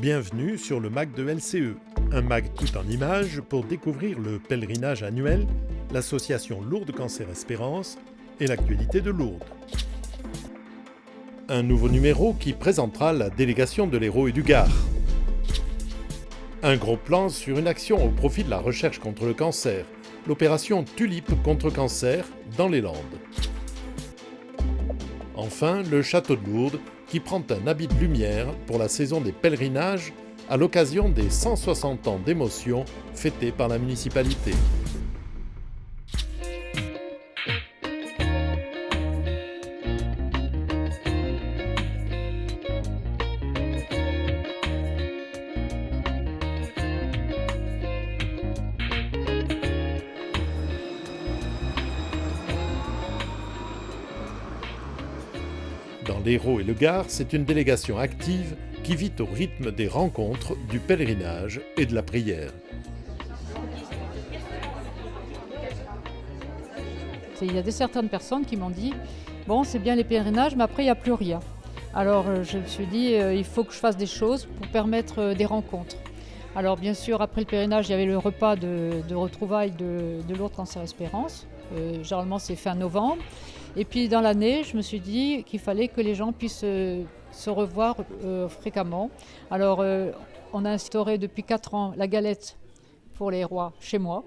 Bienvenue sur le MAC de LCE, un MAC tout en images pour découvrir le pèlerinage annuel, l'association Lourdes Cancer Espérance et l'actualité de Lourdes. Un nouveau numéro qui présentera la délégation de l'Hérault et du Gard. Un gros plan sur une action au profit de la recherche contre le cancer, l'opération Tulipe contre cancer dans les Landes. Enfin, le château de Lourdes qui prend un habit de lumière pour la saison des pèlerinages à l'occasion des 160 ans d'émotion fêtés par la municipalité. Dans l'Hérault et le Gard, c'est une délégation active qui vit au rythme des rencontres, du pèlerinage et de la prière. Il y a certaines personnes qui m'ont dit « Bon, c'est bien les pèlerinages, mais après, il n'y a plus rien. » Alors, je me suis dit « Il faut que je fasse des choses pour permettre des rencontres. » Alors, bien sûr, après le pèlerinage, il y avait le repas de retrouvailles de Lourdes Cancer Espérance. Généralement, c'est fin novembre. Et puis, dans l'année, je me suis dit qu'il fallait que les gens puissent se revoir fréquemment. Alors, on a instauré depuis 4 ans la galette pour les rois chez moi.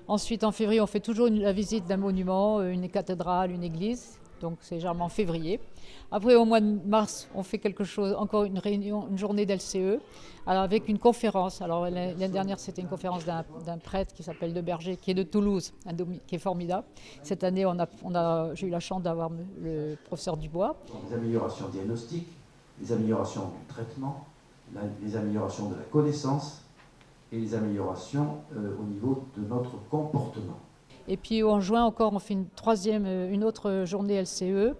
Ensuite, en février, on fait toujours la visite d'un monument, une cathédrale, une église. Donc, c'est généralement en février. Après, au mois de mars, on fait quelque chose, encore une réunion, une journée d'LCE, alors avec une conférence. Alors, l'année dernière, c'était une conférence d'un prêtre qui s'appelle De Berger, qui est de Toulouse, qui est formidable. Cette année, j'ai eu la chance d'avoir le professeur Dubois. Les améliorations diagnostiques, les améliorations du traitement, les améliorations de la connaissance et les améliorations au niveau de notre comportement. Et puis en juin encore, on fait une autre journée LCE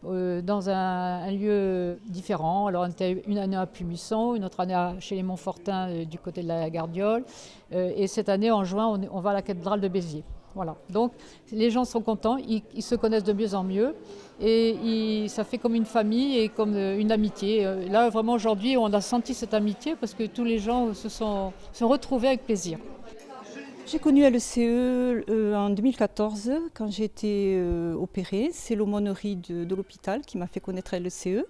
dans un lieu différent. Alors on était une année à Pumisson, une autre année chez les Montfortins du côté de la Gardiole. Et cette année, en juin, on va à la cathédrale de Béziers. Voilà. Donc les gens sont contents, ils se connaissent de mieux en mieux et ça fait comme une famille et comme une amitié. Là vraiment aujourd'hui on a senti cette amitié parce que tous les gens se sont retrouvés avec plaisir. J'ai connu LCE en 2014 quand j'ai été opérée. C'est l'aumônerie de l'hôpital qui m'a fait connaître LCE.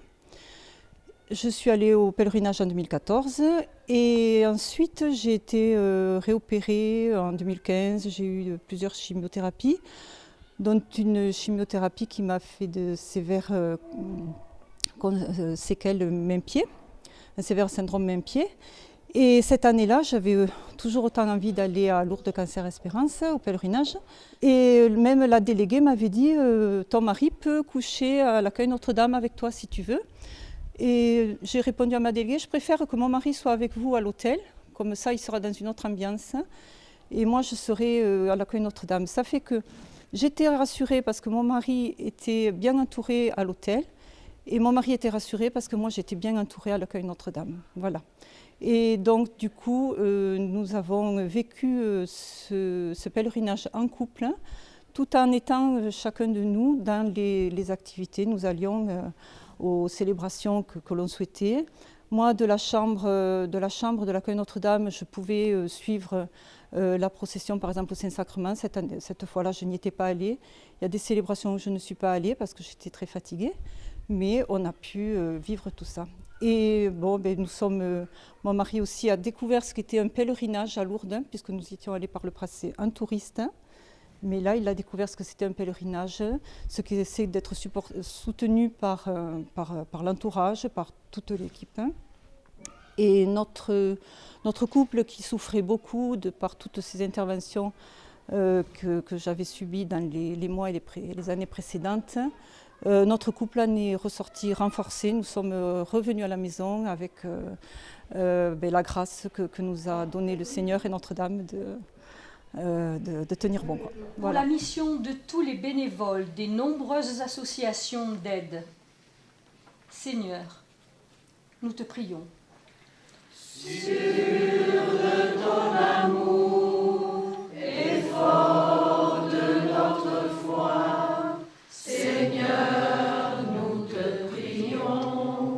Je suis allée au pèlerinage en 2014 et ensuite j'ai été réopérée en 2015. J'ai eu plusieurs chimiothérapies, dont une chimiothérapie qui m'a fait de sévères séquelles main-pied, un sévère syndrome main-pied. Et cette année-là, j'avais toujours autant envie d'aller à Lourdes Cancer Espérance, au pèlerinage. Et même la déléguée m'avait dit « Ton mari peut coucher à l'accueil Notre-Dame avec toi si tu veux ». Et j'ai répondu à ma déléguée « Je préfère que mon mari soit avec vous à l'hôtel, comme ça il sera dans une autre ambiance. Et moi je serai à l'accueil Notre-Dame ». Ça fait que j'étais rassurée parce que mon mari était bien entouré à l'hôtel. Et mon mari était rassuré parce que moi j'étais bien entourée à l'accueil Notre-Dame. Voilà. Et donc du coup, nous avons vécu ce pèlerinage en couple, tout en étant chacun de nous dans les activités. Nous allions aux célébrations que l'on souhaitait. Moi, de la chambre de l'accueil Notre-Dame, je pouvais suivre la procession, par exemple, au Saint-Sacrement. Cette fois-là, je n'y étais pas allée. Il y a des célébrations où je ne suis pas allée parce que j'étais très fatiguée. Mais on a pu vivre tout ça. Et bon, mon mari aussi a découvert ce qu'était un pèlerinage à Lourdes, puisque nous y étions allés par le passé en touriste. Mais là, il a découvert ce que c'était un pèlerinage, ce que c'est d'être soutenu par l'entourage, par toute l'équipe. Et notre couple qui souffrait beaucoup par toutes ces interventions que j'avais subies dans les mois et les années précédentes, notre couple en est ressorti renforcé. Nous sommes revenus à la maison avec la grâce que nous a donnée le Seigneur et Notre-Dame de tenir bon. Voilà. Pour la mission de tous les bénévoles des nombreuses associations d'aide, Seigneur, nous te prions. Sûr de ton amour et fort de notre foi, Seigneur, nous te prions.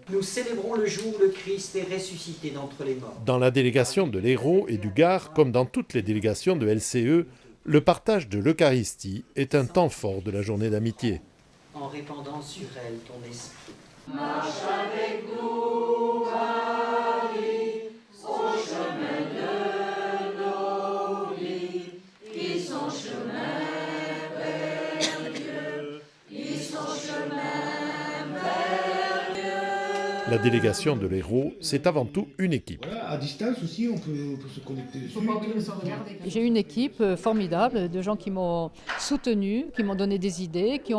Nous nous célébrons le jour où le Christ est ressuscité d'entre les morts. Dans la délégation de l'Hérault et du Gard, comme dans toutes les délégations de LCE, le partage de l'Eucharistie est un temps fort de la journée d'amitié. En répandant sur elle ton esprit. Marche avec nous, Marie, au chemin de nos vies, qui son chemin vers Dieu, qui son chemin vers Dieu. La délégation de l'Hérault, c'est avant tout une équipe. Voilà, à distance aussi, on peut se connecter dessus. J'ai une équipe formidable de gens qui m'ont soutenu, qui m'ont donné des idées, qui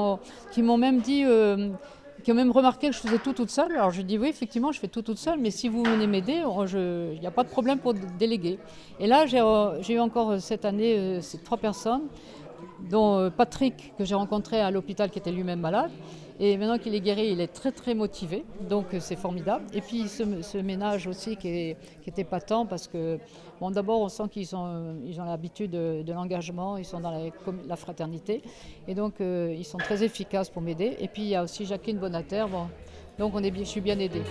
m'ont même dit... qui ont même remarqué que je faisais tout toute seule. Alors je dis oui, effectivement, je fais tout toute seule, mais si vous venez m'aider, il n'y a pas de problème pour déléguer. Et là, j'ai eu encore cette année ces 3 personnes, dont Patrick, que j'ai rencontré à l'hôpital, qui était lui-même malade. Et maintenant qu'il est guéri, il est très très motivé, donc c'est formidable. Et puis ce ménage aussi qui était patent, parce que bon, d'abord on sent qu'ils ont l'habitude de l'engagement, ils sont dans la fraternité, et donc ils sont très efficaces pour m'aider. Et puis il y a aussi Jacqueline Bonater, bon, donc je suis bien aidée.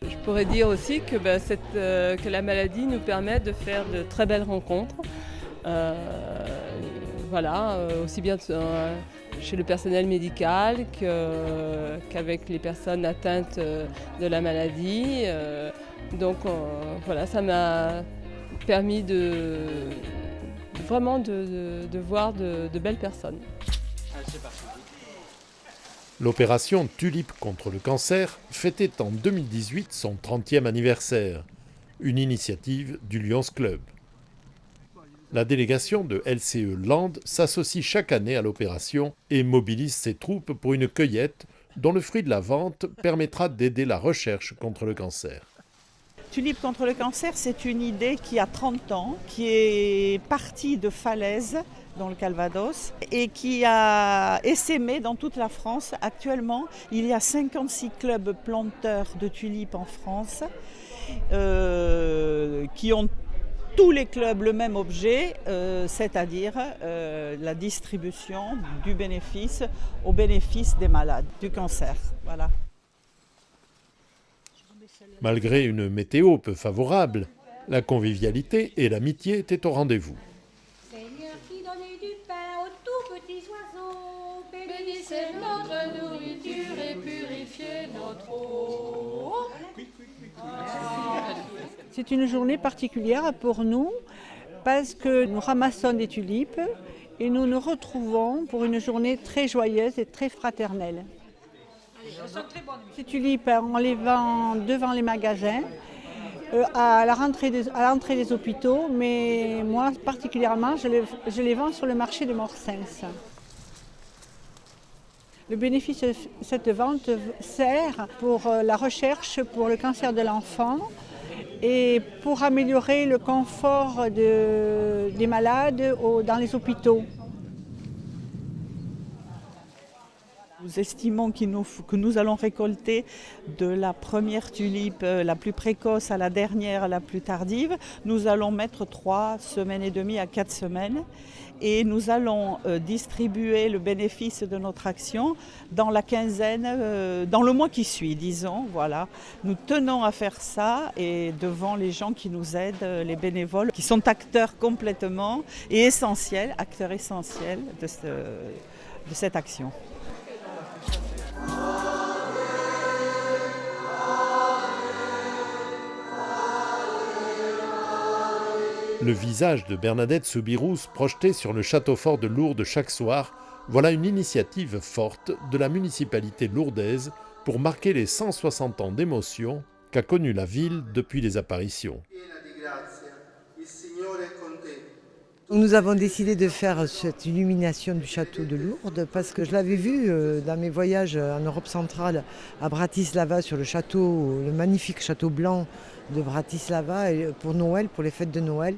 Je pourrais dire aussi que, que la maladie nous permet de faire de très belles rencontres. Voilà, aussi bien chez le personnel médical qu'avec les personnes atteintes de la maladie. Donc voilà, ça m'a permis vraiment de voir de belles personnes. L'opération Tulipe contre le cancer fêtait en 2018 son 30e anniversaire, une initiative du Lions Club. La délégation de LCE Land s'associe chaque année à l'opération et mobilise ses troupes pour une cueillette dont le fruit de la vente permettra d'aider la recherche contre le cancer. Tulipe contre le cancer, c'est une idée qui a 30 ans, qui est partie de Falaise, dans le Calvados, et qui a essaimé dans toute la France. Actuellement, il y a 56 clubs planteurs de tulipes en France qui ont tous les clubs le même objet, c'est-à-dire la distribution du bénéfice au bénéfice des malades du cancer. Voilà. Malgré une météo peu favorable, la convivialité et l'amitié étaient au rendez-vous. Seigneur qui donnait du pain aux tout petits oiseaux, bénissez notre nourriture et purifiez notre eau. C'est une journée particulière pour nous parce que nous ramassons des tulipes et nous nous retrouvons pour une journée très joyeuse et très fraternelle. Ces tulipes, on les vend devant les magasins, à l'entrée des hôpitaux, mais moi particulièrement, je les vends sur le marché de Morsens. Le bénéfice de cette vente sert pour la recherche pour le cancer de l'enfant et pour améliorer le confort des malades dans les hôpitaux. Nous estimons que nous allons récolter de la première tulipe la plus précoce à la dernière la plus tardive. Nous allons mettre 3 semaines et demie à 4 semaines et nous allons distribuer le bénéfice de notre action dans la quinzaine, dans le mois qui suit, disons. Voilà. Nous tenons à faire ça et devant les gens qui nous aident, les bénévoles, qui sont acteurs complètement et essentiels, acteurs essentiels de cette action. Le visage de Bernadette Soubirous projeté sur le château fort de Lourdes chaque soir, voilà une initiative forte de la municipalité lourdaise pour marquer les 160 ans d'émotion qu'a connue la ville depuis les apparitions. Nous avons décidé de faire cette illumination du château de Lourdes parce que je l'avais vu dans mes voyages en Europe centrale à Bratislava sur le château, le magnifique château blanc de Bratislava pour Noël, pour les fêtes de Noël.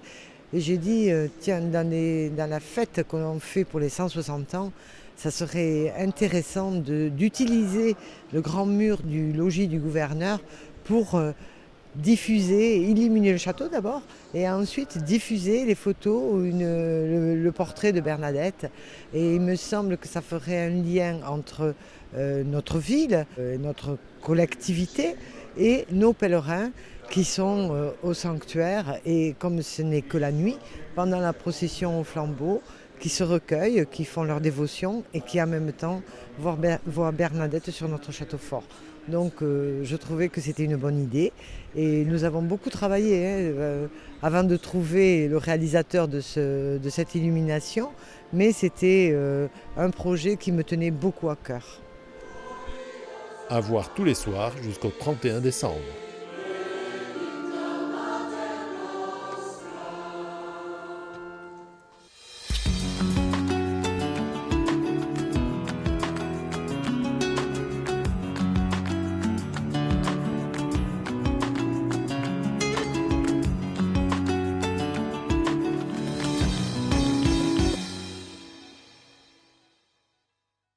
Et j'ai dit, tiens, dans la fête qu'on fait pour les 160 ans, ça serait intéressant d'utiliser le grand mur du logis du gouverneur pour diffuser, illuminer le château d'abord, et ensuite diffuser les photos, le portrait de Bernadette. Et il me semble que ça ferait un lien entre notre ville, notre collectivité et nos pèlerins qui sont au sanctuaire. Et comme ce n'est que la nuit, pendant la procession au flambeau, qui se recueillent, qui font leur dévotion et qui en même temps voient Bernadette sur notre château fort. Donc je trouvais que c'était une bonne idée et nous avons beaucoup travaillé avant de trouver le réalisateur de cette illumination, mais c'était un projet qui me tenait beaucoup à cœur. À voir tous les soirs jusqu'au 31 décembre.